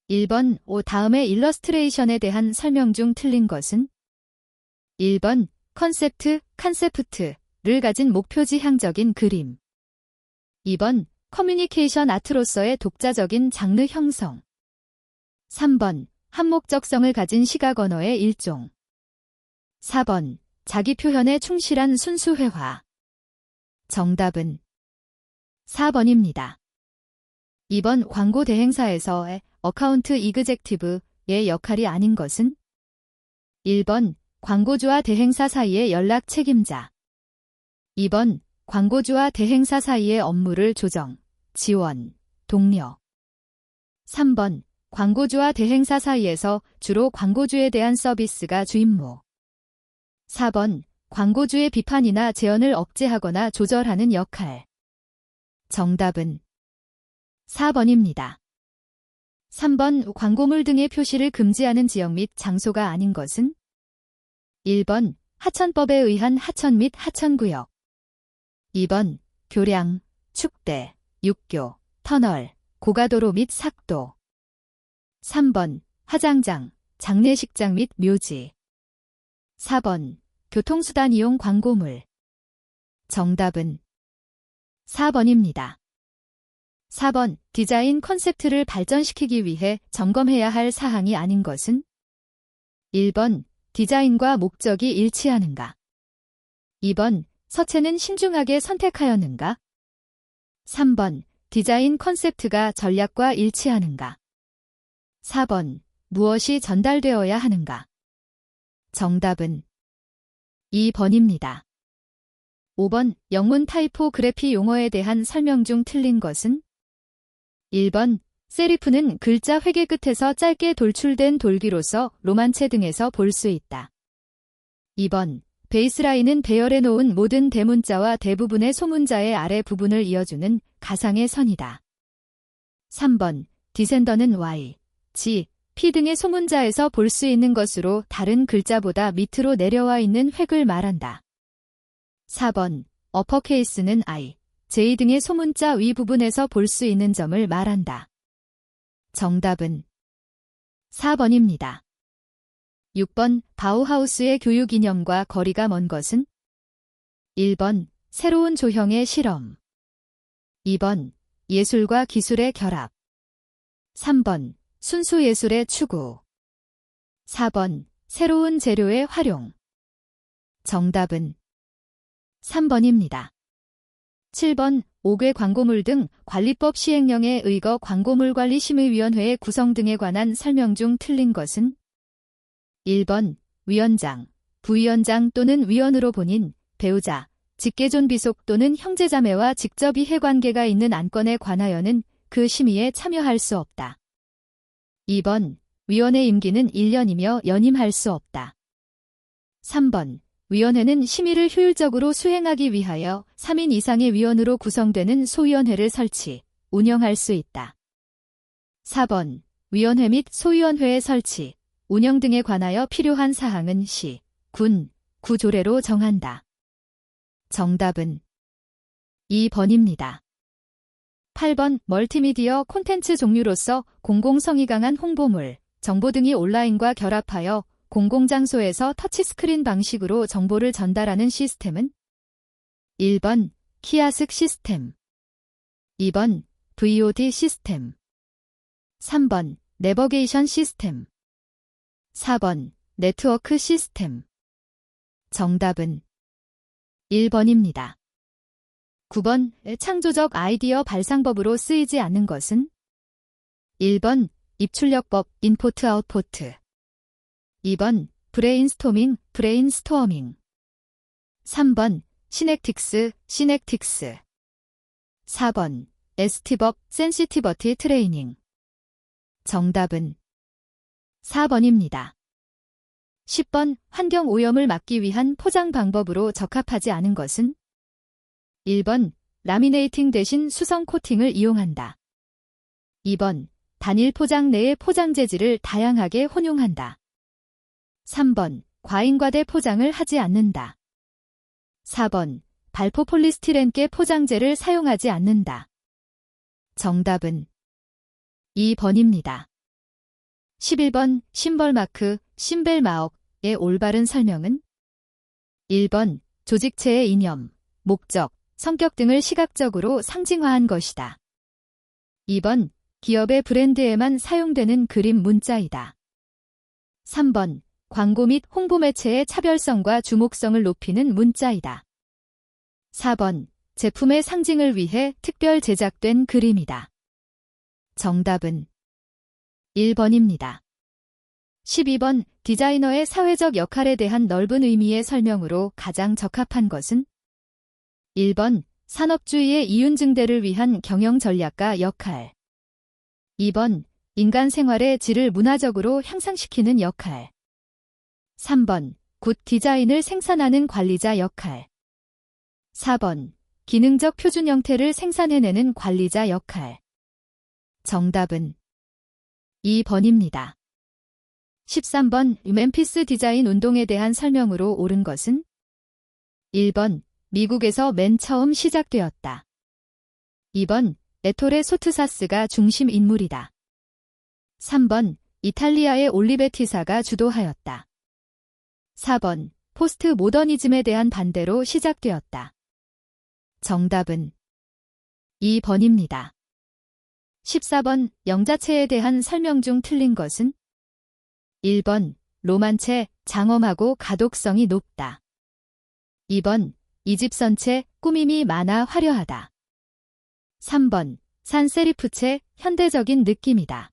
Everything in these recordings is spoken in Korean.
1번 다음의 일러스트레이션에 대한 설명 중 틀린 것은? 1번 컨셉트를 가진 목표지향적인 그림. 2번 커뮤니케이션 아트로서의 독자적인 장르 형성. 3번 한목적성을 가진 시각 언어의 일종. 4번 자기 표현에 충실한 순수 회화. 정답은 4번입니다. 2번 광고 대행사에서의 어카운트 이그젝티브의 역할이 아닌 것은? 1번 광고주와 대행사 사이의 연락 책임자. 2번 광고주와 대행사 사이의 업무를 조정, 지원, 독려. 3번 광고주와 대행사 사이에서 주로 광고주에 대한 서비스가 주임무. 4번 광고주의 비판이나 제언을 억제하거나 조절하는 역할. 정답은 4번입니다. 3번 광고물 등의 표시를 금지하는 지역 및 장소가 아닌 것은? 1번 하천법에 의한 하천 및 하천구역. 2번 교량, 축대, 육교, 터널, 고가도로 및 삭도. 3번 화장장, 장례식장 및 묘지. 4번 교통수단 이용 광고물. 정답은 4번입니다. 4번 디자인 컨셉트를 발전시키기 위해 점검해야 할 사항이 아닌 것은? 1번 디자인과 목적이 일치하는가? 2번 서체는 신중하게 선택하였는가? 3번 디자인 컨셉트가 전략과 일치하는가? 4번 무엇이 전달되어야 하는가? 정답은 2번입니다. 5번 영문 타이포그래피 용어에 대한 설명 중 틀린 것은? 1번 세리프는 글자 회계 끝에서 짧게 돌출된 돌기로서 로만체 등에서 볼 수 있다. 2번 베이스라인은 배열해 놓은 모든 대문자와 대부분의 소문자의 아래 부분을 이어주는 가상의 선이다. 3번 디센더는 Y, G, P 등의 소문자에서 볼 수 있는 것으로 다른 글자보다 밑으로 내려와 있는 획을 말한다. 4번 어퍼케이스는 I, J 등의 소문자 위 부분에서 볼 수 있는 점을 말한다. 정답은 4번입니다. 6번 바우하우스의 교육 이념과 거리가 먼 것은? 1번 새로운 조형의 실험. 2번 예술과 기술의 결합. 3번 순수 예술의 추구. 4번 새로운 재료의 활용. 정답은 3번입니다. 7번 5개 광고물 등 관리법 시행령에 의거 광고물관리심의위원회의 구성 등에 관한 설명 중 틀린 것은? 1번 위원장, 부위원장 또는 위원으로 본인, 배우자, 직계존 비속 또는 형제자매와 직접 이해관계가 있는 안건에 관하여는 그 심의에 참여할 수 없다. 2번 위원회 임기는 1년이며 연임할 수 없다. 3번 위원회는 심의를 효율적으로 수행하기 위하여 3인 이상의 위원으로 구성되는 소위원회를 설치, 운영할 수 있다. 4번 위원회 및 소위원회의 설치, 운영 등에 관하여 필요한 사항은 시, 군, 구조례로 정한다. 정답은 2번입니다. 8번 멀티미디어 콘텐츠 종류로서 공공성이 강한 홍보물, 정보 등이 온라인과 결합하여 공공장소에서 터치스크린 방식으로 정보를 전달하는 시스템은? 1번 키아스크 시스템. 2번 VOD 시스템. 3번 내버게이션 시스템. 4번 네트워크 시스템. 정답은 1번입니다. 9번 창조적 아이디어 발상법으로 쓰이지 않는 것은? 1번 입출력법 인포트 아웃포트. 2번 브레인스토밍 브레인스토어밍. 3번 시넥틱스 시넥틱스. 4번 ST법 센시티버티 트레이닝. 정답은 4번입니다. 10번 환경오염을 막기 위한 포장 방법으로 적합하지 않은 것은? 1번 라미네이팅 대신 수성 코팅을 이용한다. 2번 단일 포장 내의 포장 재질을 다양하게 혼용한다. 3번 과잉과대 포장을 하지 않는다. 4번 발포 폴리스티렌계 포장재를 사용하지 않는다. 정답은 2번입니다. 11번 심벌마크, 심벨마억의 올바른 설명은 1번 조직체의 이념, 목적, 성격 등을 시각적으로 상징화한 것이다. 2번 기업의 브랜드에만 사용되는 그림 문자이다. 3번 광고 및 홍보 매체의 차별성과 주목성을 높이는 문자이다. 4번 제품의 상징을 위해 특별 제작된 그림이다. 정답은 1번입니다. 12번 디자이너의 사회적 역할에 대한 넓은 의미의 설명으로 가장 적합한 것은 1번 산업주의의 이윤증대를 위한 경영 전략가 역할. 2번 인간 생활의 질을 문화적으로 향상시키는 역할. 3번 굿 디자인을 생산하는 관리자 역할. 4번 기능적 표준 형태를 생산해내는 관리자 역할. 정답은 2번입니다. 13번 멤피스 디자인 운동에 대한 설명으로 옳은 것은 1번 미국에서 맨 처음 시작되었다. 2번 에토레 소트사스가 중심 인물이다. 3번 이탈리아의 올리베티사가 주도하였다. 4번 포스트 모더니즘에 대한 반대로 시작되었다. 정답은 2번입니다. 14번 영자체에 대한 설명 중 틀린 것은 1번 로만체, 장엄하고 가독성이 높다. 2번 이집선체, 꾸밈이 많아 화려하다. 3번 산세리프체, 현대적인 느낌이다.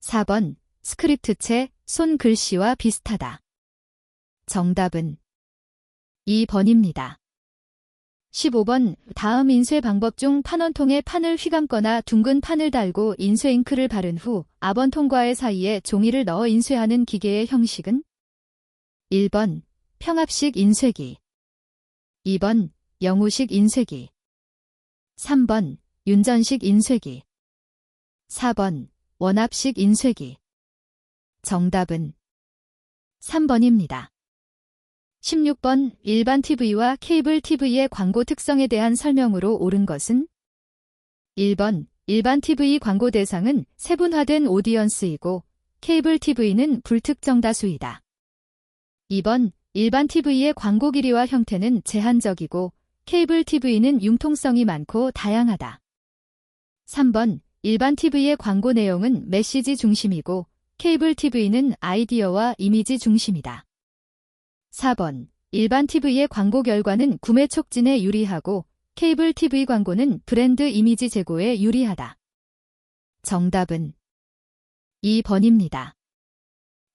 4번 스크립트체, 손글씨와 비슷하다. 정답은 2번입니다. 15번 다음 인쇄 방법 중 판원통에 판을 휘감거나 둥근 판을 달고 인쇄 잉크를 바른 후 아번통과의 사이에 종이를 넣어 인쇄하는 기계의 형식은 1번 평합식 인쇄기, 2번 영우식 인쇄기, 3번 윤전식 인쇄기, 4번 원압식 인쇄기. 정답은 3번입니다. 16번 일반 TV와 케이블 TV의 광고 특성에 대한 설명으로 옳은 것은 1번 일반 TV 광고 대상은 세분화된 오디언스이고 케이블 TV는 불특정 다수이다. 2번 일반 TV의 광고 길이와 형태는 제한적이고 케이블 TV는 융통성이 많고 다양하다. 3번 일반 TV의 광고 내용은 메시지 중심이고 케이블 TV는 아이디어와 이미지 중심이다. 4번 일반 TV의 광고 결과는 구매 촉진에 유리하고 케이블 TV 광고는 브랜드 이미지 제고에 유리하다. 정답은 2번입니다.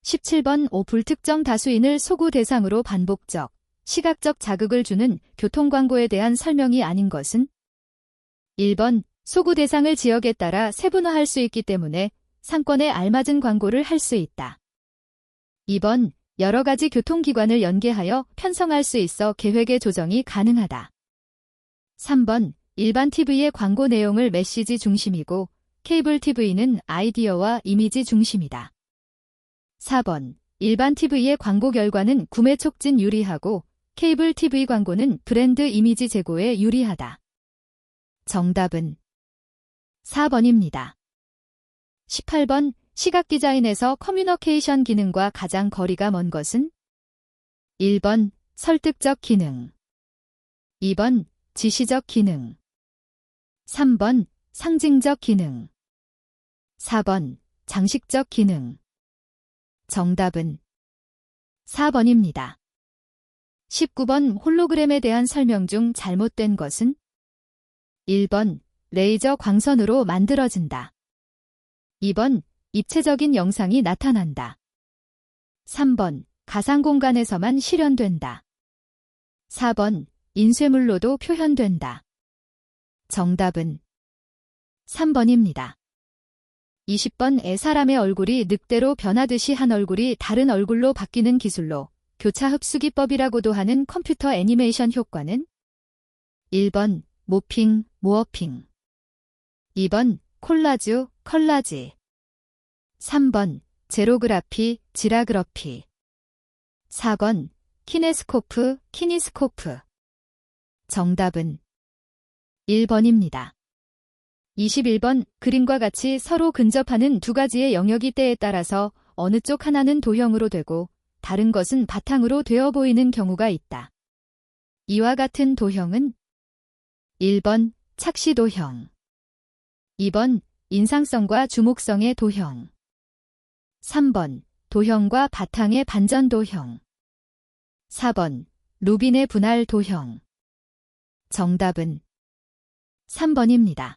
17번 불특정 다수인을 소구 대상으로 반복적, 시각적 자극을 주는 교통광고에 대한 설명이 아닌 것은 1번 소구 대상을 지역에 따라 세분화할 수 있기 때문에 상권에 알맞은 광고를 할 수 있다. 2번 여러 가지 교통기관을 연계하여 편성할 수 있어 계획의 조정이 가능하다. 3번 일반 TV의 광고 내용을 메시지 중심이고 케이블 TV는 아이디어와 이미지 중심이다. 4번 일반 TV의 광고 결과는 구매 촉진 유리하고 케이블 TV 광고는 브랜드 이미지 제고에 유리하다. 정답은 4번입니다. 18번 시각 디자인에서 커뮤니케이션 기능과 가장 거리가 먼 것은 1번 설득적 기능, 2번 지시적 기능, 3번 상징적 기능, 4번 장식적 기능. 정답은 4번입니다. 19번 홀로그램에 대한 설명 중 잘못된 것은 1번 레이저 광선으로 만들어진다. 2번 입체적인 영상이 나타난다. 3번 가상 공간에서만 실현된다. 4번 인쇄물로도 표현된다. 정답은 3번입니다. 20번 사람의 얼굴이 늑대로 변하듯이 한 얼굴이 다른 얼굴로 바뀌는 기술로 교차 흡수기법이라고도 하는 컴퓨터 애니메이션 효과는 1번 모핑, 모어핑, 2번 콜라주, 컬라지, 3번 제로그라피, 지라그러피, 4번 키네스코프, 키니스코프. 정답은 1번입니다. 21번 그림과 같이 서로 근접하는 두 가지의 영역이 때에 따라서 어느 쪽 하나는 도형으로 되고 다른 것은 바탕으로 되어 보이는 경우가 있다. 이와 같은 도형은 1번 착시도형, 2번 인상성과 주목성의 도형, 3번 도형과 바탕의 반전도형, 4번 루빈의 분할 도형. 정답은 3번입니다.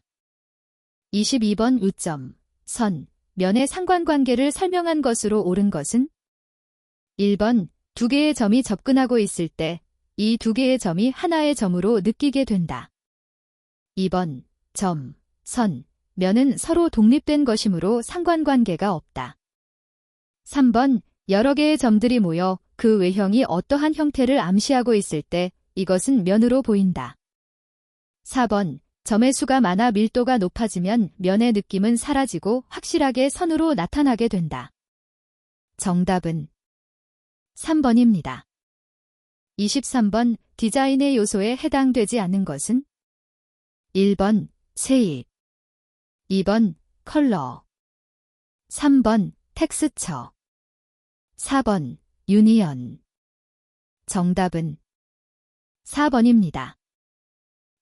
22번 우점, 선, 면의 상관관계를 설명한 것으로 옳은 것은 1번 두 개의 점이 접근하고 있을 때 이 두 개의 점이 하나의 점으로 느끼게 된다. 2번 점, 선, 면은 서로 독립된 것이므로 상관관계가 없다. 3번 여러 개의 점들이 모여 그 외형이 어떠한 형태를 암시하고 있을 때 이것은 면으로 보인다. 4번 점의 수가 많아 밀도가 높아지면 면의 느낌은 사라지고 확실하게 선으로 나타나게 된다. 정답은 3번입니다. 23번 디자인의 요소에 해당되지 않는 것은 1번 쉐입, 2번 컬러, 3번 텍스처, 4번 유니언. 정답은 4번입니다.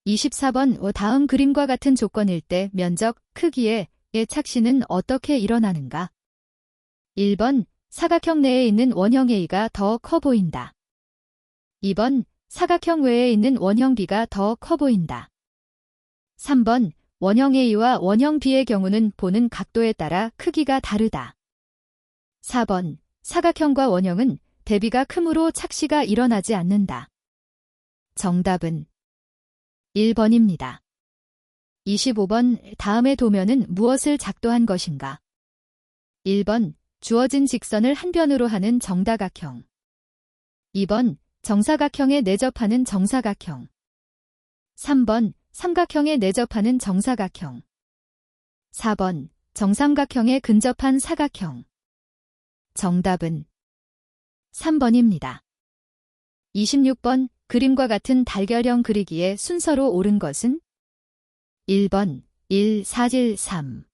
24번 다음 그림과 같은 조건일 때 면적, 크기의 착시는 어떻게 일어나는가? 1번 사각형 내에 있는 원형 A가 더 커 보인다. 2번 사각형 외에 있는 원형 B가 더 커 보인다. 3번 원형 A와 원형 B의 경우는 보는 각도에 따라 크기가 다르다. 4번 사각형과 원형은 대비가 크므로 착시가 일어나지 않는다. 정답은 1번입니다. 25번 다음의 도면은 무엇을 작도한 것인가? 1번 주어진 직선을 한 변으로 하는 정다각형, 2번 정사각형에 내접하는 정사각형, 3번 삼각형에 내접하는 정사각형, 4번 정삼각형에 근접한 사각형. 정답은 3번입니다. 26번 그림과 같은 달걀형 그리기에 순서로 옳은 것은 1번 1, 4, 1, 3,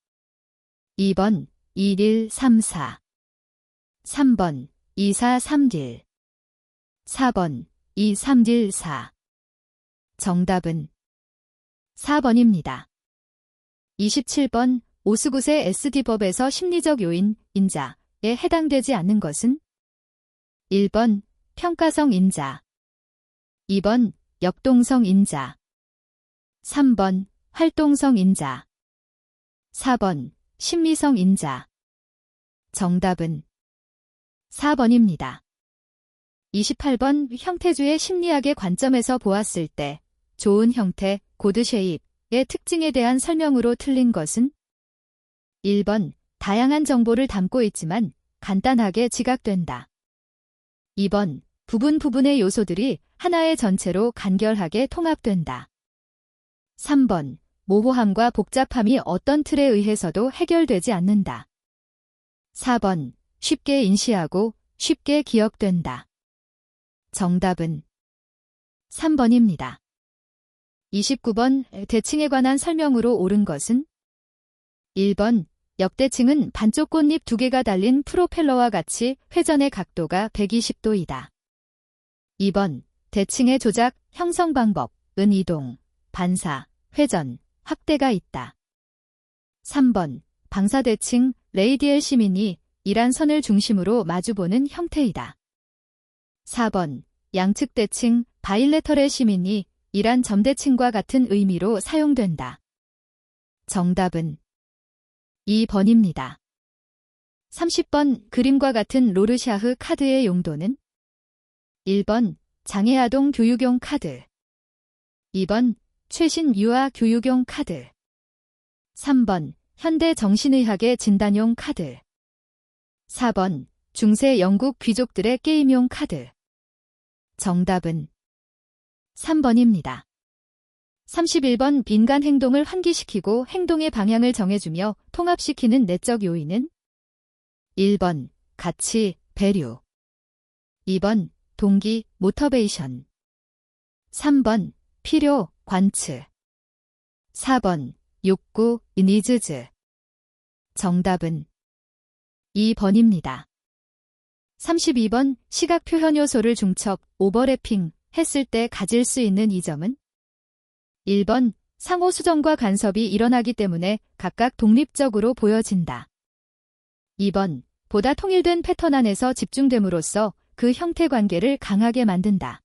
2번 1, 1, 3, 4, 3번 2, 4, 3, 1, 4번 2, 3, 1, 4. 정답은 4번입니다. 27번 오스굿의 SD법에서 심리적 요인, 인자에 해당되지 않는 것은 1번 평가성 인자, 2번 역동성 인자, 3번 활동성 인자, 4번 심리성 인자. 정답은 4번입니다. 28번 형태주의 심리학의 관점에서 보았을 때 좋은 형태, 고드 쉐입의 특징에 대한 설명으로 틀린 것은 1번 다양한 정보를 담고 있지만 간단하게 지각된다. 2번 부분의 요소들이 하나의 전체로 간결하게 통합된다. 3번 모호함과 복잡함이 어떤 틀에 의해서도 해결되지 않는다. 4번 쉽게 인시하고 쉽게 기억된다. 정답은 3번입니다. 29번 대칭에 관한 설명으로 옳은 것은 1번 역대칭은 반쪽 꽃잎 두 개가 달린 프로펠러와 같이 회전의 각도가 120도이다. 2번 대칭의 조작, 형성 방법은 이동, 반사, 회전, 확대가 있다. 3번 방사대칭, 레이디엘 시민이 이란 선을 중심으로 마주보는 형태이다. 4번 양측 대칭, 바일레터럴 시민이 이란 점대칭과 같은 의미로 사용된다. 정답은 2번입니다. 30번 그림과 같은 로르샤흐 카드의 용도는 1번 장애아동 교육용 카드, 2번 최신 유아 교육용 카드, 3번 현대 정신의학의 진단용 카드, 4번 중세 영국 귀족들의 게임용 카드. 정답은 3번입니다. 31번 빈간 행동을 환기시키고 행동의 방향을 정해주며 통합시키는 내적 요인은 1번 가치, 배류, 2번 동기, 모터베이션, 3번 필요, 관측, 4번 욕구, needs. 정답은 2번입니다. 32번 시각 표현 요소를 중첩, 오버래핑 했을 때 가질 수 있는 이 점은 1번 상호 수정과 간섭이 일어나기 때문에 각각 독립적으로 보여진다. 2번 보다 통일된 패턴 안에서 집중됨으로써 그 형태 관계를 강하게 만든다.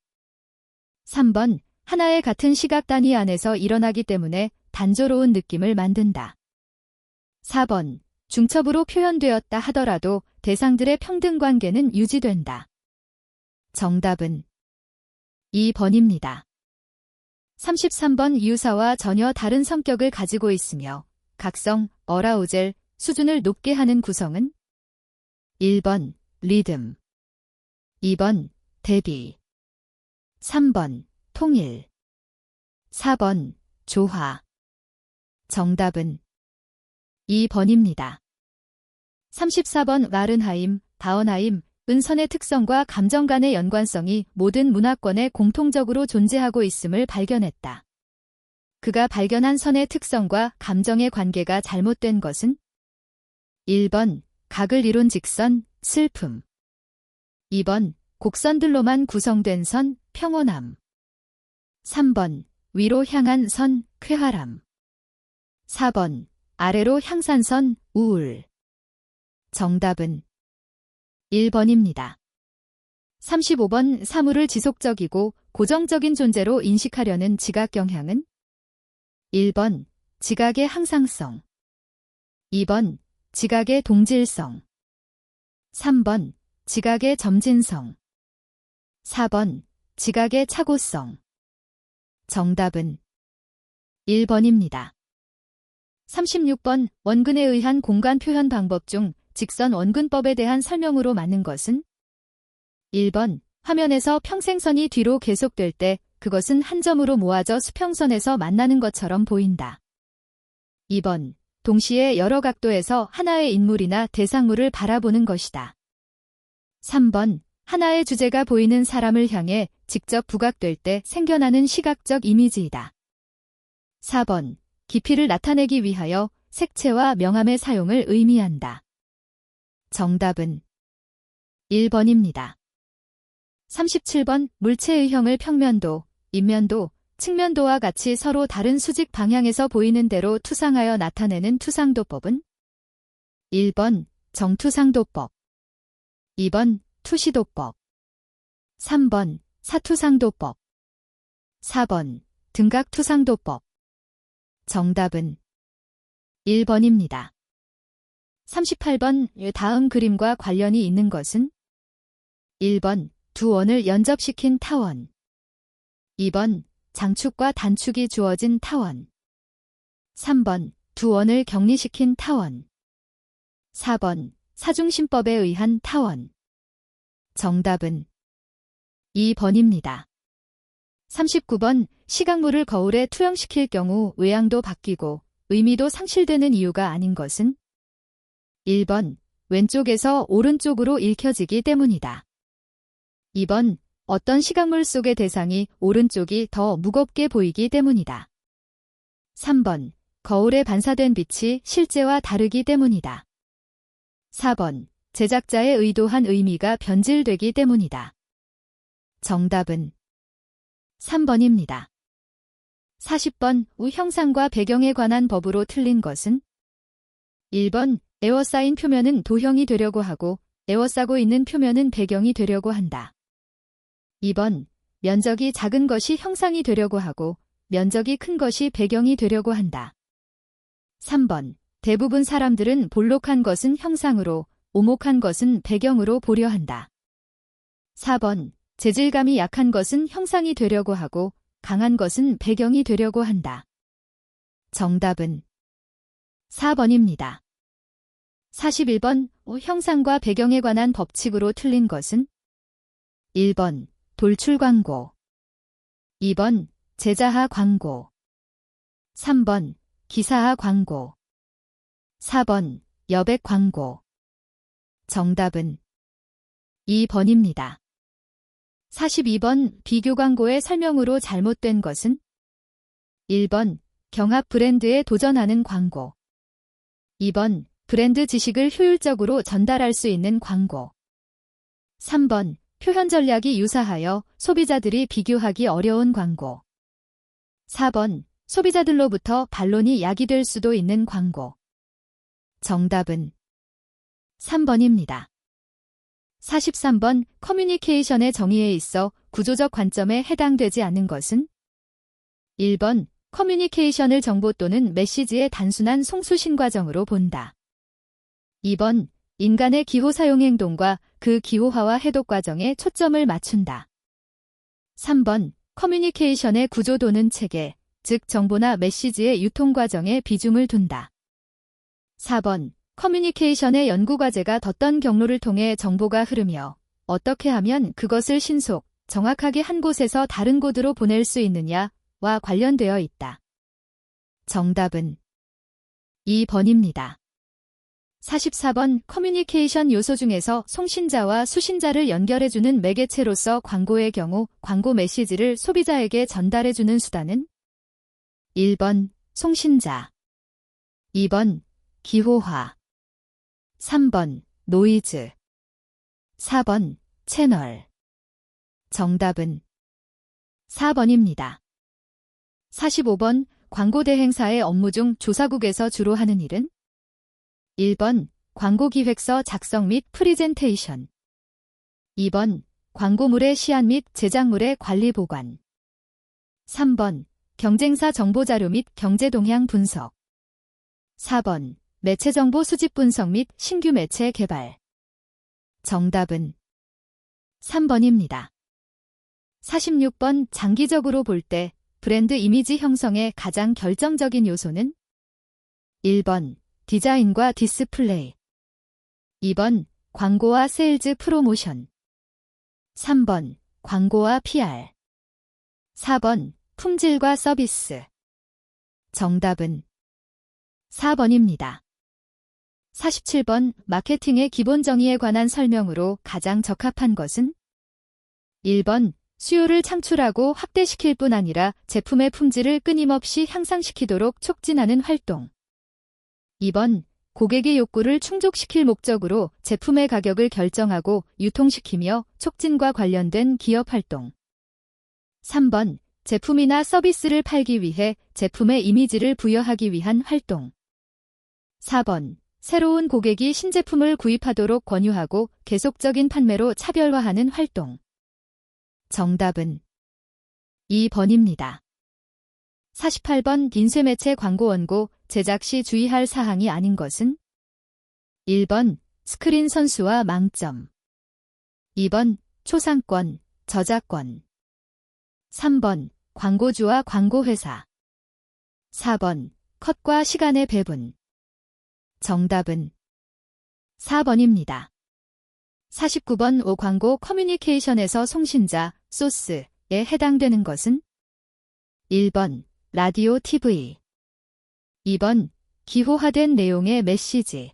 3번 하나의 같은 시각 단위 안에서 일어나기 때문에 단조로운 느낌을 만든다. 4번 중첩으로 표현되었다 하더라도 대상들의 평등 관계는 유지된다. 정답은 2번입니다. 33번 유사와 전혀 다른 성격을 가지고 있으며 각성, 어라우젤, 수준을 높게 하는 구성은 1번 리듬, 2번 대비, 3번 통일, 4번 조화. 정답은 2번입니다. 34번 마른하임, 바언하임, 은선의 특성과 감정 간의 연관성이 모든 문화권에 공통적으로 존재하고 있음을 발견했다. 그가 발견한 선의 특성과 감정의 관계가 잘못된 것은 1번 각을 이룬 직선, 슬픔, 2번 곡선들로만 구성된 선, 평온함, 3번 위로 향한 선, 쾌활함, 4번 아래로 향산 선, 우울. 정답은 1번입니다. 35번 사물을 지속적이고 고정적인 존재로 인식하려는 지각 경향은 1번 지각의 항상성, 2번 지각의 동질성, 3번 지각의 점진성, 4번 지각의 착오성. 정답은 1번입니다. 36번 원근에 의한 공간 표현 방법 중 직선 원근법에 대한 설명으로 맞는 것은 1번 화면에서 평생선이 뒤로 계속될 때 그것은 한 점으로 모아져 수평선에서 만나는 것처럼 보인다. 2번 동시에 여러 각도에서 하나의 인물이나 대상물을 바라보는 것이다. 3번 하나의 주제가 보이는 사람을 향해 직접 부각될 때 생겨나는 시각적 이미지이다. 4번 깊이를 나타내기 위하여 색채와 명암의 사용을 의미한다. 정답은 1번입니다. 37번 물체의 형을 평면도, 인면도, 측면도와 같이 서로 다른 수직 방향에서 보이는 대로 투상하여 나타내는 투상도법은 1번 정투상도법, 2번 투시도법, 3번 사투상도법, 4번 등각투상도법. 정답은 1번입니다. 38번 다음 그림과 관련이 있는 것은 1번 두 원을 연접시킨 타원, 2번 장축과 단축이 주어진 타원, 3번 두 원을 격리시킨 타원, 4번 사중심법에 의한 타원. 정답은 2번입니다. 39번 시각물을 거울에 투영시킬 경우 외양도 바뀌고 의미도 상실되는 이유가 아닌 것은 1번 왼쪽에서 오른쪽으로 읽혀지기 때문이다. 2번 어떤 시각물 속의 대상이 오른쪽이 더 무겁게 보이기 때문이다. 3번 거울에 반사된 빛이 실제와 다르기 때문이다. 4번 제작자의 의도한 의미가 변질되기 때문이다. 정답은 3번입니다. 40번 형상과 배경에 관한 법으로 틀린 것은 1번 에워싸인 표면은 도형이 되려고 하고 에워싸고 있는 표면은 배경이 되려고 한다. 2번 면적이 작은 것이 형상이 되려고 하고 면적이 큰 것이 배경이 되려고 한다. 3번 대부분 사람들은 볼록한 것은 형상으로 오목한 것은 배경으로 보려 한다. 4번 재질감이 약한 것은 형상이 되려고 하고 강한 것은 배경이 되려고 한다. 정답은 4번입니다. 41번 형상과 배경에 관한 법칙으로 틀린 것은 1번 돌출 광고, 2번 제자하 광고, 3번 기사하 광고, 4번 여백 광고. 정답은 2번입니다. 42번 비교 광고의 설명으로 잘못된 것은 1번 경합 브랜드에 도전하는 광고. 2번, 브랜드 지식을 효율적으로 전달할 수 있는 광고. 3번, 표현 전략이 유사하여 소비자들이 비교하기 어려운 광고. 4번, 소비자들로부터 반론이 야기될 수도 있는 광고. 정답은 3번입니다. 43번, 커뮤니케이션의 정의에 있어 구조적 관점에 해당되지 않는 것은? 1번, 커뮤니케이션을 정보 또는 메시지의 단순한 송수신 과정으로 본다. 2번, 인간의 기호 사용 행동과 그 기호화와 해독 과정에 초점을 맞춘다. 3번, 커뮤니케이션의 구조 또는 체계, 즉 정보나 메시지의 유통 과정에 비중을 둔다. 4번, 커뮤니케이션의 연구 과제가 어떤 경로를 통해 정보가 흐르며 어떻게 하면 그것을 신속, 정확하게 한 곳에서 다른 곳으로 보낼 수 있느냐와 관련되어 있다. 정답은 2번입니다. 44번, 커뮤니케이션 요소 중에서 송신자와 수신자를 연결해주는 매개체로서 광고의 경우 광고 메시지를 소비자에게 전달해주는 수단은? 1번, 송신자. 2번, 기호화. 3번, 노이즈. 4번, 채널. 정답은 4번입니다. 45번, 광고 대행사의 업무 중 조사국에서 주로 하는 일은? 1번, 광고 기획서 작성 및 프리젠테이션. 2번, 광고물의 시안 및 제작물의 관리 보관. 3번, 경쟁사 정보자료 및 경제 동향 분석. 4번, 매체 정보 수집 분석 및 신규 매체 개발. 정답은 3번입니다. 46번, 장기적으로 볼 때 브랜드 이미지 형성의 가장 결정적인 요소는? 1번, 디자인과 디스플레이. 2번, 광고와 세일즈 프로모션. 3번, 광고와 PR. 4번, 품질과 서비스. 정답은 4번입니다. 47번, 마케팅의 기본 정의에 관한 설명으로 가장 적합한 것은? 1번, 수요를 창출하고 확대시킬 뿐 아니라 제품의 품질을 끊임없이 향상시키도록 촉진하는 활동. 2번, 고객의 욕구를 충족시킬 목적으로 제품의 가격을 결정하고 유통시키며 촉진과 관련된 기업 활동. 3번, 제품이나 서비스를 팔기 위해 제품의 이미지를 부여하기 위한 활동. 4번, 새로운 고객이 신제품을 구입하도록 권유하고 계속적인 판매로 차별화하는 활동. 정답은 2번입니다. 48번, 인쇄매체 광고 원고 제작 시 주의할 사항이 아닌 것은? 1번, 스크린 선수와 망점. 2번, 초상권, 저작권. 3번, 광고주와 광고회사. 4번, 컷과 시간의 배분. 정답은 4번입니다. 49번, 광고 커뮤니케이션에서 송신자, 소스에 해당되는 것은? 1번, 라디오 TV. 2번, 기호화된 내용의 메시지.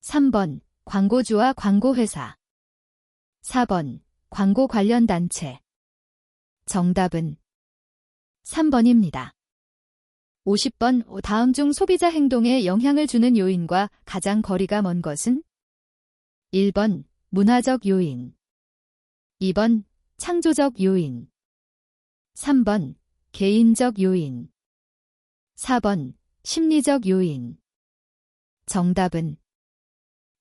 3번, 광고주와 광고회사. 4번, 광고 관련 단체. 정답은 3번입니다. 50번, 다음 중 소비자 행동에 영향을 주는 요인과 가장 거리가 먼 것은? 1번, 문화적 요인. 2번, 창조적 요인. 3번, 개인적 요인. 4번, 심리적 요인. 정답은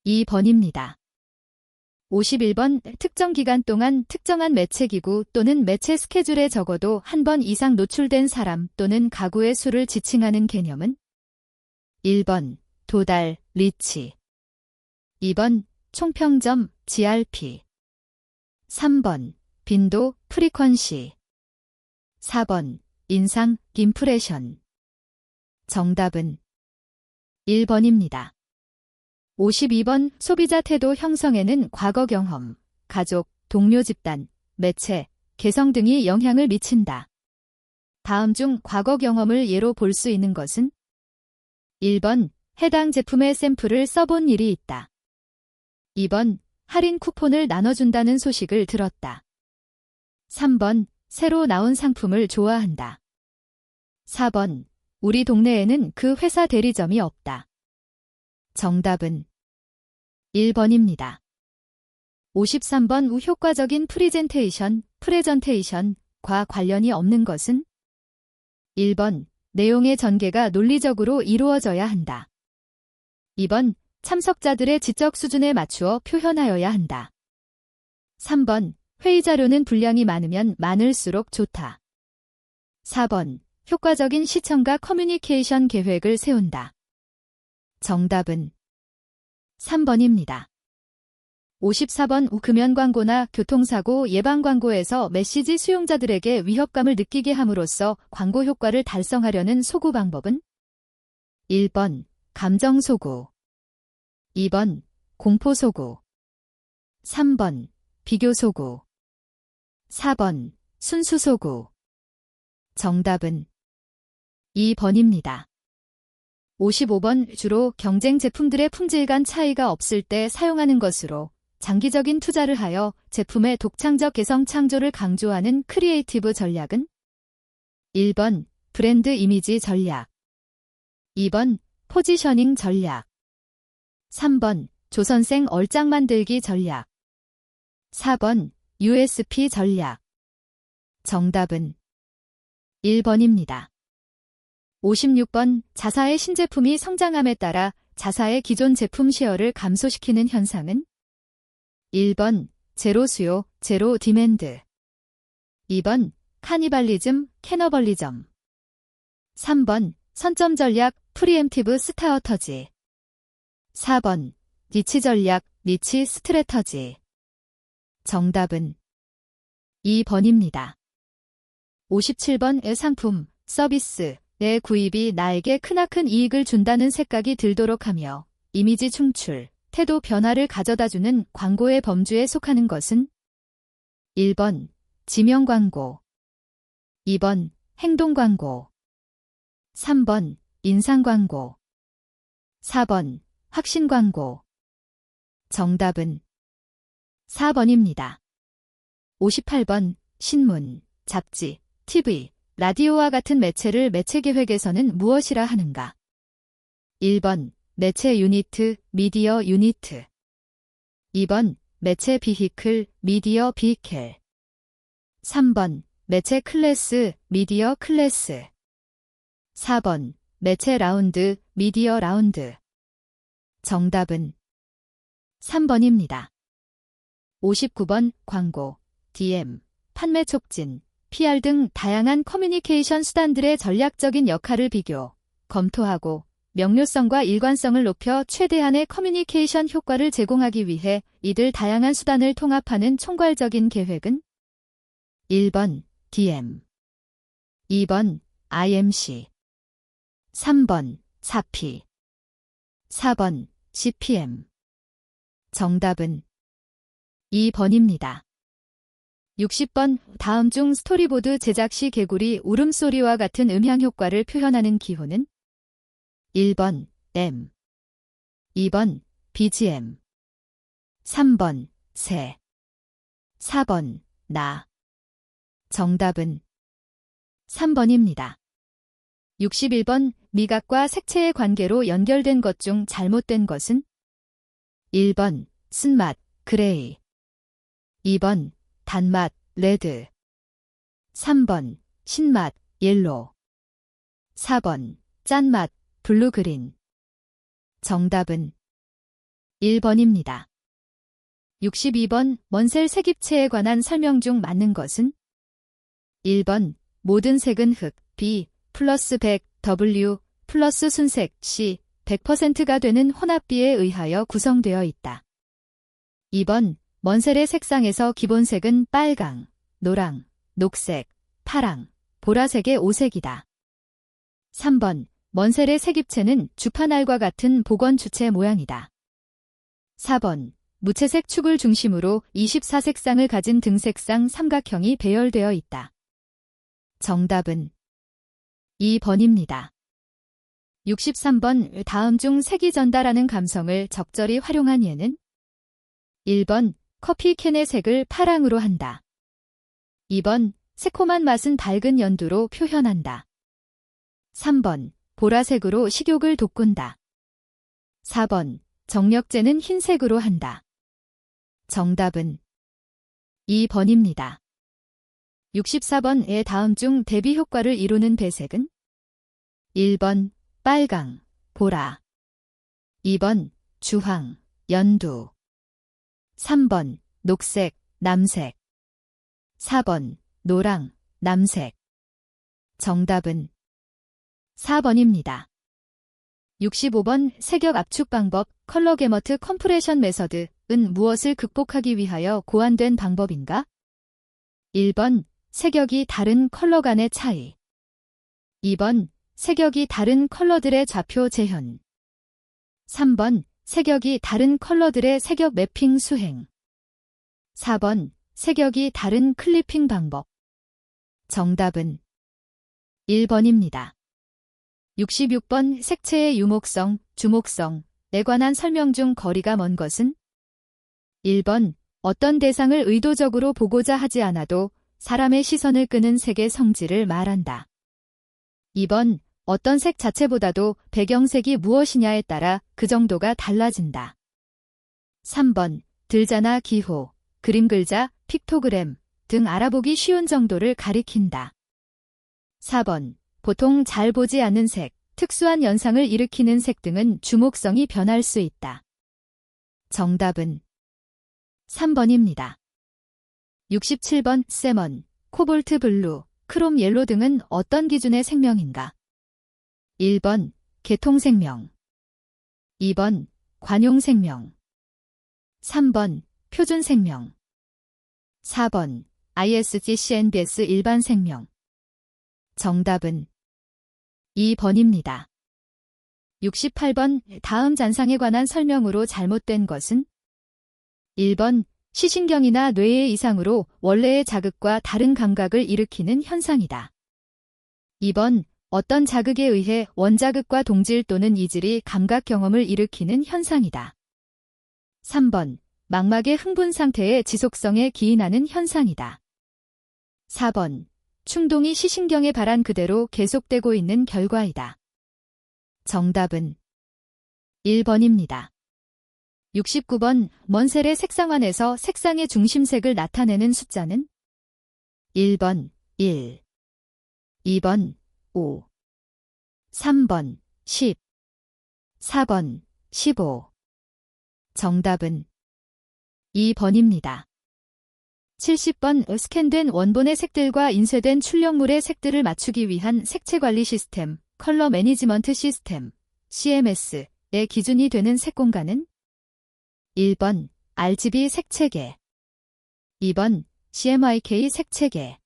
2번입니다. 51번, 특정 기간 동안 특정한 매체기구 또는 매체 스케줄에 적어도 한 번 이상 노출된 사람 또는 가구의 수를 지칭하는 개념은? 1번, 도달, 리치. 2번, 총평점, GRP. 3번, 빈도, 프리퀀시. 4번, 인상, 임프레션. 정답은 1번입니다. 52번, 소비자 태도 형성에는 과거 경험, 가족, 동료 집단, 매체, 개성 등이 영향을 미친다. 다음 중 과거 경험을 예로 볼 수 있는 것은? 1번, 해당 제품의 샘플을 써본 일이 있다. 2번, 할인 쿠폰을 나눠준다는 소식을 들었다. 3번, 새로 나온 상품을 좋아한다. 4번, 우리 동네에는 그 회사 대리점이 없다. 정답은 1번입니다. 53번 효과적인 프레젠테이션과 관련이 없는 것은 1번 내용의 전개가 논리적으로 이루어져야 한다. 2번 참석자들의 지적 수준에 맞추어 표현하여야 한다. 3번 회의 자료는 분량이 많으면 많을수록 좋다. 4번 효과적인 시청과 커뮤니케이션 계획을 세운다. 정답은 3번입니다. 54번 금연 광고나 교통사고 예방 광고에서 메시지 수용자들에게 위협감을 느끼게 함으로써 광고 효과를 달성하려는 소구 방법은 1번 감정 소구, 2번 공포 소구, 3번 비교 소구, 4번 순수 소구. 정답은 2번입니다. 55번 주로 경쟁 제품들의 품질 간 차이가 없을 때 사용하는 것으로 장기적인 투자를 하여 제품의 독창적 개성 창조를 강조하는 크리에이티브 전략은 1번 브랜드 이미지 전략, 2번 포지셔닝 전략, 3번 조선생 얼짱 만들기 전략, 4번 USP 전략. 정답은 1번입니다. 56번 자사의 신제품이 성장함에 따라 자사의 기존 제품 셰어를 감소시키는 현상은 1번 제로 수요, 제로 디맨드, 2번 카니발리즘, 캐너벌리즘, 3번 선점 전략, 프리엠티브 스타어터지, 4번 니치 전략, 니치 스트래터지. 정답은 2번입니다. 57번의 상품, 서비스의 구입이 나에게 크나큰 이익을 준다는 생각이 들도록 하며 이미지 충출, 태도 변화를 가져다주는 광고의 범주에 속하는 것은 1번 지명 광고, 2번 행동 광고, 3번 인상 광고, 4번 확신 광고. 정답은 4번입니다. 58번 신문, 잡지, TV, 라디오와 같은 매체를 매체계획에서는 무엇이라 하는가? 1번 매체 유니트, 미디어 유니트, 2번 매체 비히클, 미디어 비히클, 3번 매체 클래스, 미디어 클래스, 4번 매체 라운드, 미디어 라운드. 정답은 3번입니다. 59번 광고, DM, 판매 촉진, PR 등 다양한 커뮤니케이션 수단들의 전략적인 역할을 비교, 검토하고 명료성과 일관성을 높여 최대한의 커뮤니케이션 효과를 제공하기 위해 이들 다양한 수단을 통합하는 총괄적인 계획은 1번 DM, 2번 IMC, 3번 사피, 4번 CPM. 정답은 2번입니다. 60번 다음 중 스토리보드 제작 시 개구리 울음소리와 같은 음향 효과를 표현하는 기호는 1번 M, 2번 BGM, 3번 새, 4번 나. 정답은 3번입니다. 61번 미각과 색채의 관계로 연결된 것 중 잘못된 것은 1번 쓴맛, 그레이, 2번 단맛, 레드, 3번 신맛, 옐로, 4번 짠맛, 블루그린. 정답은 1번입니다. 62번 먼셀 색입체에 관한 설명 중 맞는 것은 1번 모든 색은 흑, B 플러스 100, W 플러스 순색, C 100%가 되는 혼합비에 의하여 구성되어 있다. 2번 먼셀의 색상에서 기본색은 빨강, 노랑, 녹색, 파랑, 보라색의 5색이다. 3번 먼셀의 색입체는 주파날과 같은 복원 주체 모양이다. 4번 무채색 축을 중심으로 24색상을 가진 등색상 삼각형이 배열되어 있다. 정답은 2번입니다. 63번 다음 중 색이 전달하는 감성을 적절히 활용한 예는 1번 커피캔의 색을 파랑으로 한다. 2번 새콤한 맛은 밝은 연두로 표현한다. 3번 보라색으로 식욕을 돋군다. 4번 정력제는 흰색으로 한다. 정답은 2번입니다. 64번의 다음 중 대비 효과를 이루는 배색은 1번 빨강, 보라 2번 주황, 연두 3번 녹색, 남색 4번 노랑, 남색 정답은 4번입니다. 65번 색역 압축 방법 컬러 게머트 컴프레션 메서드은 무엇을 극복하기 위하여 고안된 방법인가? 1번 색역이 다른 컬러 간의 차이 2번 색역이 다른 컬러들의 좌표 재현 3번 색역이 다른 컬러들의 색역 매핑 수행 4번 색역이 다른 클리핑 방법 정답은 1번입니다. 66번 색채의 유목성, 주목성에 관한 설명 중 거리가 먼 것은 1번 어떤 대상을 의도적으로 보고자 하지 않아도 사람의 시선을 끄는 색의 성질을 말한다. 2번 어떤 색 자체보다도 배경색이 무엇이냐에 따라 그 정도가 달라진다. 3번 들자나 기호, 그림 글자, 픽토그램 등 알아보기 쉬운 정도를 가리킨다. 4번 보통 잘 보지 않는 색, 특수한 연상을 일으키는 색 등은 주목성이 변할 수 있다. 정답은 3번입니다. 67번 세먼, 코볼트 블루, 크롬 옐로 등은 어떤 기준의 색명인가? 1번 계통색명 2번 관용색명 3번 표준색명 4번 ISGCNBS 일반색명 정답은 2번입니다. 68번 다음 잔상에 관한 설명으로 잘못된 것은 1번 시신경이나 뇌의 이상으로 원래의 자극과 다른 감각을 일으키는 현상이다. 2번 어떤 자극에 의해 원자극과 동질 또는 이질이 감각 경험을 일으키는 현상이다. 3번 망막의 흥분 상태의 지속성에 기인하는 현상이다. 4번 충동이 시신경에 발한 그대로 계속되고 있는 결과이다. 정답은 1번입니다. 69번 먼셀의 색상환에서 색상의 중심색을 나타내는 숫자는 1번 1, 2번 5, 3번 10, 4번 15 정답은 2번입니다. 70번 스캔된 원본의 색들과 인쇄된 출력물의 색들을 맞추기 위한 색채 관리 시스템, 컬러 매니지먼트 시스템, CMS의 기준이 되는 색공간은 1번 RGB 색체계 2번 CMYK 색체계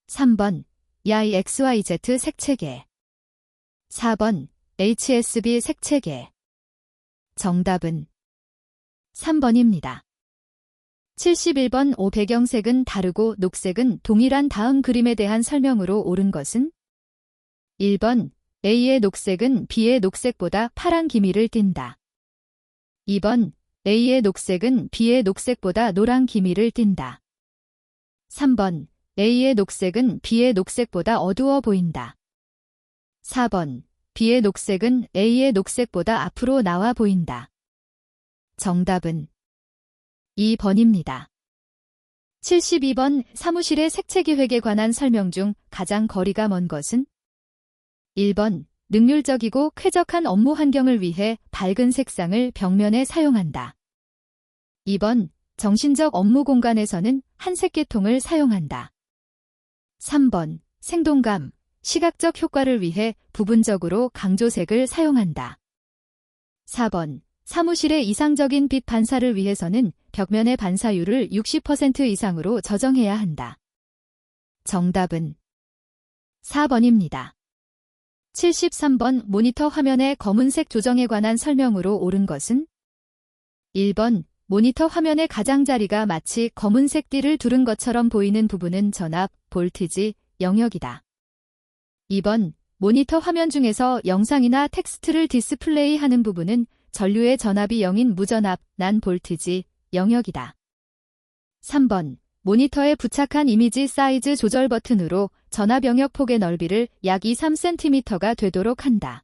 3번 EIXYZ 색체계 4번 HSB 색체계 정답은 3번입니다. 71번 오 배경색은 다르고 녹색은 동일한 다음 그림에 대한 설명으로 옳은 것은 1번 A의 녹색은 B의 녹색보다 파란 기미를 띈다. 2번 A의 녹색은 B의 녹색보다 노란 기미를 띈다. 3번 A의 녹색은 B의 녹색보다 어두워 보인다. 4번 B의 녹색은 A의 녹색보다 앞으로 나와 보인다. 정답은 2번입니다. 72번 사무실의 색채기획에 관한 설명 중 가장 거리가 먼 것은 1번 능률적이고 쾌적한 업무 환경을 위해 밝은 색상을 벽면에 사용한다. 2번 정신적 업무 공간에서는 한색 계통을 사용한다. 3번 생동감, 시각적 효과를 위해 부분적으로 강조색을 사용한다. 4번 사무실의 이상적인 빛 반사를 위해서는 벽면의 반사율을 60% 이상으로 저정해야 한다. 정답은 4번입니다. 73번 모니터 화면의 검은색 조정에 관한 설명으로 옳은 것은 1번 모니터 화면의 가장자리가 마치 검은색 띠를 두른 것처럼 보이는 부분은 전압, 볼티지, 영역이다. 2번 모니터 화면 중에서 영상이나 텍스트를 디스플레이하는 부분은 전류의 전압이 0인 무전압, 난 볼티지, 영역이다. 3번 모니터에 부착한 이미지 사이즈 조절 버튼으로 전화병역 폭의 넓이를 약 2-3cm가 되도록 한다.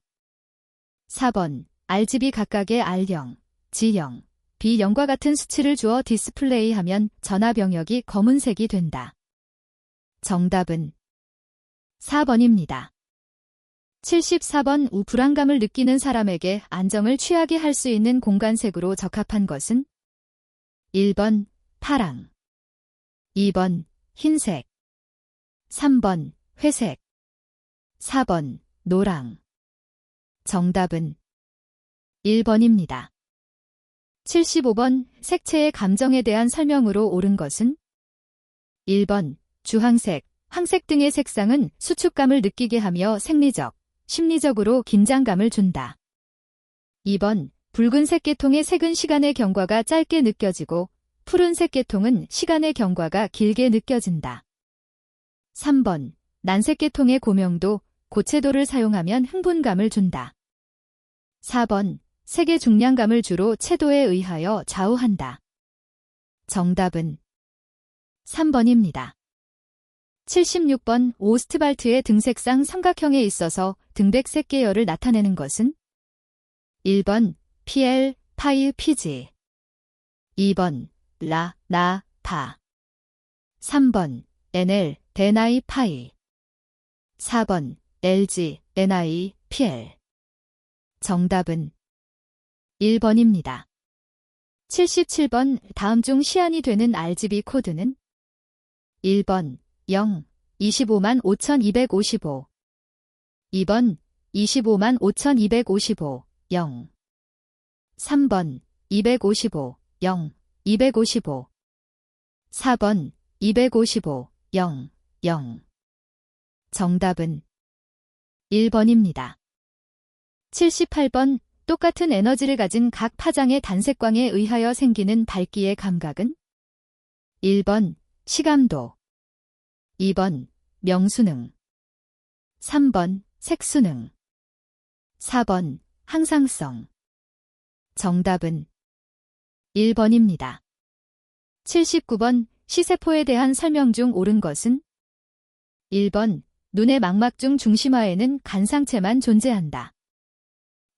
4번 RGB 각각의 R형, G형, B형과 같은 수치를 주어 디스플레이하면 전화병역이 검은색이 된다. 정답은 4번입니다. 74번 불안감을 느끼는 사람에게 안정을 취하게 할 수 있는 공간색으로 적합한 것은 1번 파랑, 2번 흰색, 3번 회색, 4번 노랑. 정답은 1번입니다. 75번 색채의 감정에 대한 설명으로 옳은 것은 1번 주황색, 황색 등의 색상은 수축감을 느끼게 하며 생리적, 심리적으로 긴장감을 준다. 2번 붉은색 계통의 색은 시간의 경과가 짧게 느껴지고 푸른색 계통은 시간의 경과가 길게 느껴진다. 3번 난색 계통의 고명도, 고채도를 사용하면 흥분감을 준다. 4번 색의 중량감을 주로 채도에 의하여 좌우한다. 정답은 3번입니다. 76번 오스트발트의 등색상 삼각형에 있어서 등백색 계열을 나타내는 것은 1번 PL, 파이, PG, 2번 라, 나, 파, 3번 NL, 데나이, 파이, 4번 LG, NI, PL. 정답은 1번입니다. 77번 다음 중 시안이 되는 RGB 코드는 1번 0, 255,255, 2번 255,255, 0, 3번 255, 0, 255, 4번 255, 0, 0. 정답은 1번입니다. 78번 똑같은 에너지를 가진 각 파장의 단색광에 의하여 생기는 밝기의 감각은 1번 시감도, 2번 명수능, 3번 색수능, 4번 항상성. 정답은 1번입니다. 79번 시세포에 대한 설명 중 옳은 것은 1번 눈의 망막 중 중심화에는 간상체만 존재한다.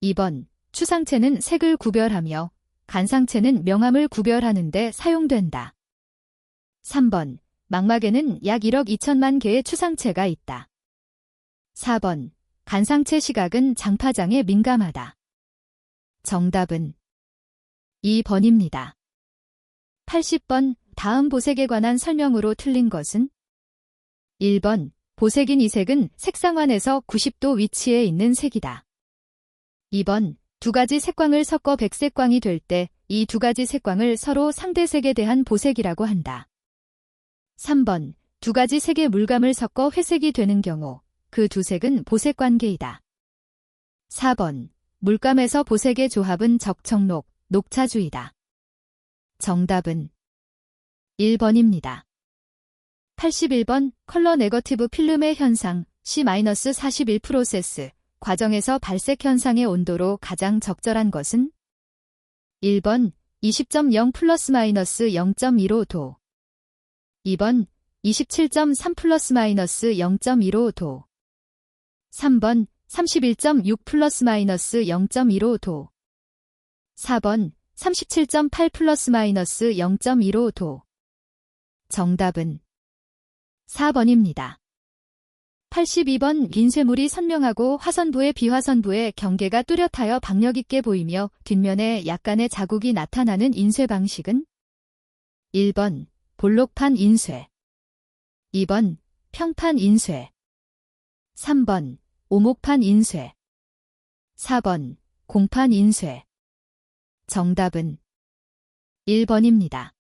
2번 추상체는 색을 구별하며 간상체는 명암을 구별하는 데 사용된다. 3번 망막에는 약 1억 2천만 개의 추상체가 있다. 4번 간상체 시각은 장파장에 민감하다. 정답은 2번입니다. 80번 다음 보색에 관한 설명으로 틀린 것은 1번 보색인 이 색은 색상환에서 90도 위치에 있는 색이다. 2번 두 가지 색광을 섞어 백색광이 될 때 이 두 가지 색광을 서로 상대색에 대한 보색이라고 한다. 3번 두 가지 색의 물감을 섞어 회색이 되는 경우 그 두 색은 보색관계이다. 4번 물감에서 보색의 조합은 적청록, 녹차주이다. 정답은 1번입니다. 81번 컬러 네거티브 필름의 현상 C-41 프로세스 과정에서 발색 현상의 온도로 가장 적절한 것은 1번 20.0 플러스-마이너스 0.15도, 2번 27.3 플러스-마이너스 0.15도, 3번 31.6 플러스-마이너스 0.15도, 4번 37.8 플러스-마이너스 0.15도. 정답은 4번입니다. 82번 인쇄물이 선명하고 화선부의 비화선부의 경계가 뚜렷하여 박력있게 보이며 뒷면에 약간의 자국이 나타나는 인쇄 방식은 1번 볼록판 인쇄, 2번 평판 인쇄, 3번 오목판 인쇄, 4번 공판 인쇄. 정답은 1번입니다.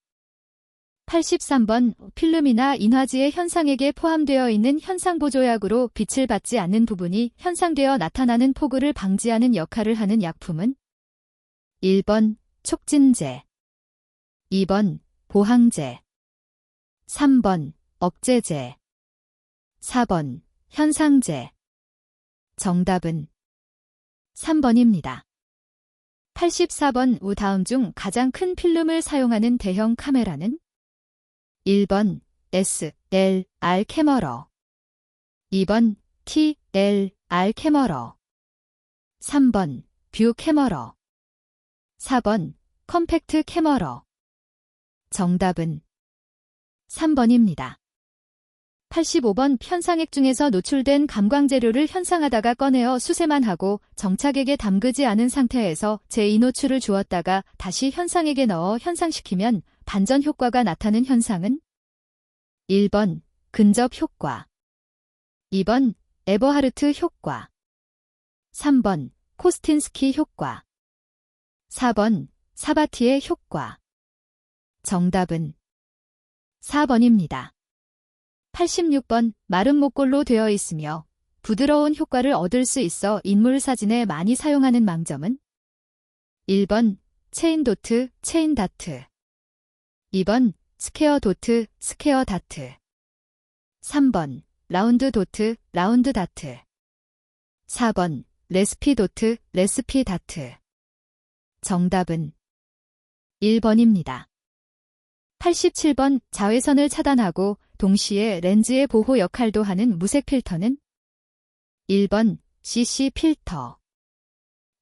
83번 필름이나 인화지의 현상액에 포함되어 있는 현상보조약으로 빛을 받지 않는 부분이 현상되어 나타나는 폭우를 방지하는 역할을 하는 약품은 1번 촉진제, 2번 보항제, 3번 억제제, 4번 현상제. 정답은 3번입니다. 84번 다음 중 가장 큰 필름을 사용하는 대형 카메라는 1번 SLR 캐머러, 2번 TLR 캐머러. 3번 뷰 캐머러. 4번 컴팩트 캐머러. 정답은 3번입니다. 85번 현상액 중에서 노출된 감광재료를 현상하다가 꺼내어 수세만 하고 정착액에 담그지 않은 상태에서 제2노출을 주었다가 다시 현상액에 넣어 현상시키면 반전 효과가 나타나는 현상은 1번 근접 효과, 2번 에버하르트 효과, 3번 코스틴스키 효과, 4번 사바티의 효과. 정답은 4번입니다. 86번 마른 목골로 되어 있으며 부드러운 효과를 얻을 수 있어 인물 사진에 많이 사용하는 망점은 1번 체인 도트, 체인 다트, 2번 스퀘어 도트, 스퀘어 다트, 3번 라운드 도트, 라운드 다트, 4번 레스피 도트, 레스피 다트. 정답은 1번입니다. 87번 자외선을 차단하고 동시에 렌즈의 보호 역할도 하는 무색 필터는 1번 CC 필터,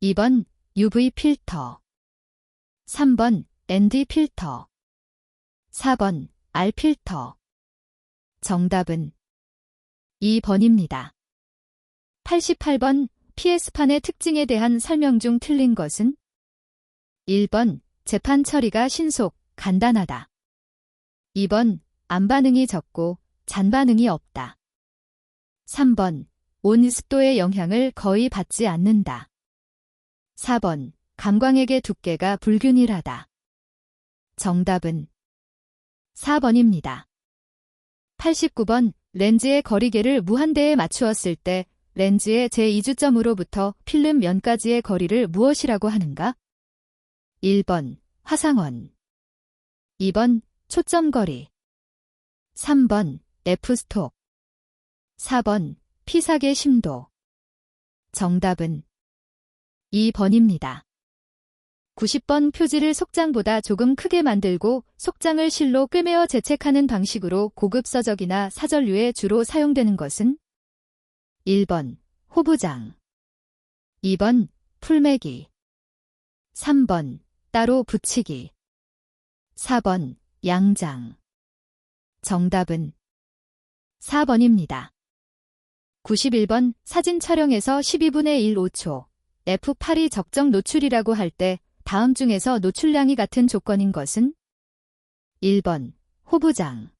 2번 UV 필터, 3번 ND 필터, 4번 R 필터. 정답은 2번입니다. 88번 PS판의 특징에 대한 설명 중 틀린 것은 1번 재판 처리가 신속, 간단하다. 2번 암반응이 적고 잔반응이 없다. 3번 온습도의 영향을 거의 받지 않는다. 4번 감광액의 두께가 불균일하다. 정답은 4번입니다. 89번 렌즈의 거리계를 무한대에 맞추었을 때 렌즈의 제2주점으로부터 필름 면까지의 거리를 무엇이라고 하는가? 1번 화상원, 2번 초점거리, 3번 f스톡, 4번 피사계 심도. 정답은 2번입니다. 90번 표지를 속장보다 조금 크게 만들고 속장을 실로 꿰매어 재책하는 방식으로 고급 서적이나 사전류에 주로 사용되는 것은 1번 호부장, 2번 풀매기, 3번 따로 붙이기, 4번 양장. 정답은 4번입니다. 91번 사진 촬영에서 12분의 1 5초, f8이 적정 노출이라고 할 때 다음 중에서 노출량이 같은 조건인 것은 1번 호부장,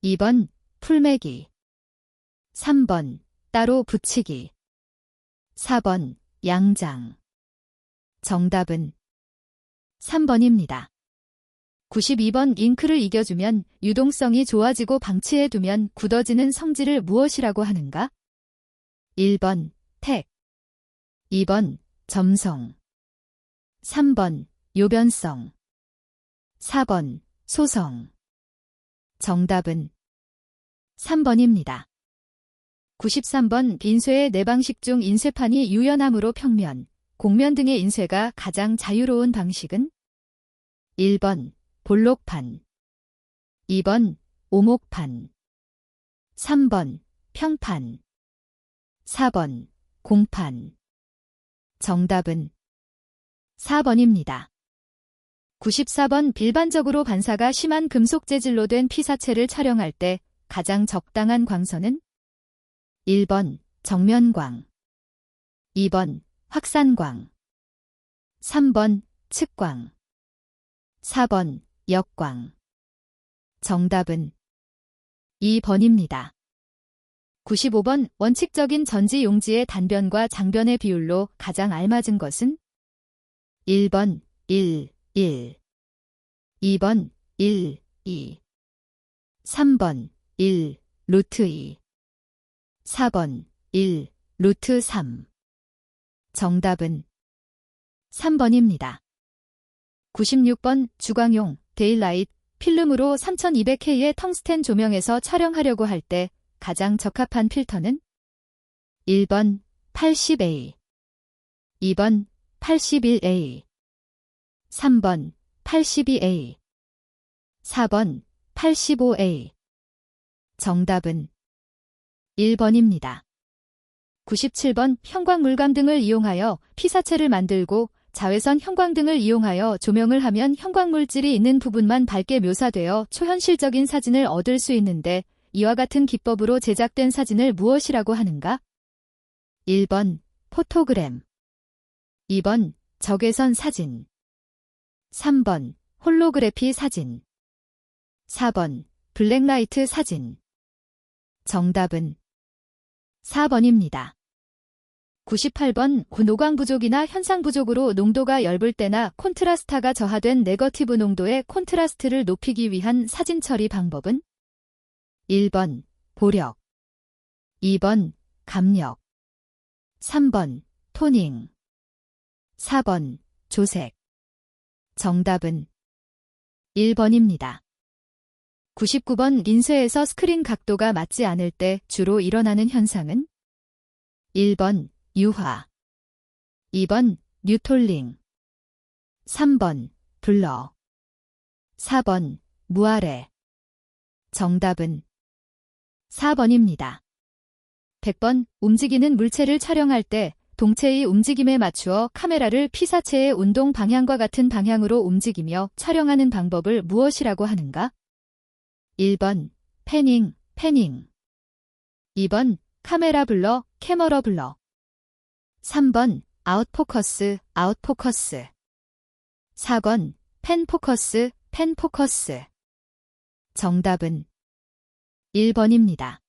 2번 풀매기, 3번 따로 붙이기, 4번 양장. 정답은 3번입니다. 92번 잉크를 이겨주면 유동성이 좋아지고 방치해두면 굳어지는 성질을 무엇이라고 하는가? 1번 택, 2번 점성, 3번 요변성, 4번 소성. 정답은 3번입니다. 93번 인쇄의 네 방식 중 인쇄판이 유연함으로 평면, 곡면 등의 인쇄가 가장 자유로운 방식은 1번 볼록판, 2번 오목판, 3번 평판, 4번 공판. 정답은 4번입니다. 94번 일반적으로 반사가 심한 금속 재질로 된 피사체를 촬영할 때 가장 적당한 광선은 1번 정면광, 2번 확산광, 3번 측광, 4번 역광. 정답은 2번입니다. 95번 원칙적인 전지 용지의 단변과 장변의 비율로 가장 알맞은 것은 1번 1, 1, 2번 1, 2, 3번 1, 루트 2, 4번 1, 루트 3. 정답은 3번입니다. 96번 주광용, 데일라이트, 필름으로 3200K의 텅스텐 조명에서 촬영하려고 할 때 가장 적합한 필터는 1번 80A, 2번 81A, 3번 82A, 4번 85A. 정답은 1번입니다. 97번 형광물감 등을 이용하여 피사체를 만들고 자외선 형광 등을 이용하여 조명을 하면 형광물질이 있는 부분만 밝게 묘사되어 초현실적인 사진을 얻을 수 있는데 이와 같은 기법으로 제작된 사진을 무엇이라고 하는가? 1번 포토그램, 2번 적외선 사진, 3번 홀로그래피 사진, 4번 블랙라이트 사진. 정답은 4번입니다. 98번 노광 부족이나 현상 부족으로 농도가 엷을 때나 콘트라스트가 저하된 네거티브 농도의 콘트라스트를 높이기 위한 사진 처리 방법은? 1번 보력, 2번 감력, 3번 토닝, 4번 조색. 정답은 1번입니다. 99번 린스에서 스크린 각도가 맞지 않을 때 주로 일어나는 현상은? 1번 유화, 2번 뉴톨링, 3번 블러, 4번 무아래. 정답은 4번입니다. 100번 움직이는 물체를 촬영할 때 동체의 움직임에 맞추어 카메라를 피사체의 운동 방향과 같은 방향으로 움직이며 촬영하는 방법을 무엇이라고 하는가? 1번 패닝, 2번 카메라 블러, 캐머러 블러, 3번 아웃포커스, 4번 펜포커스. 정답은 1번입니다.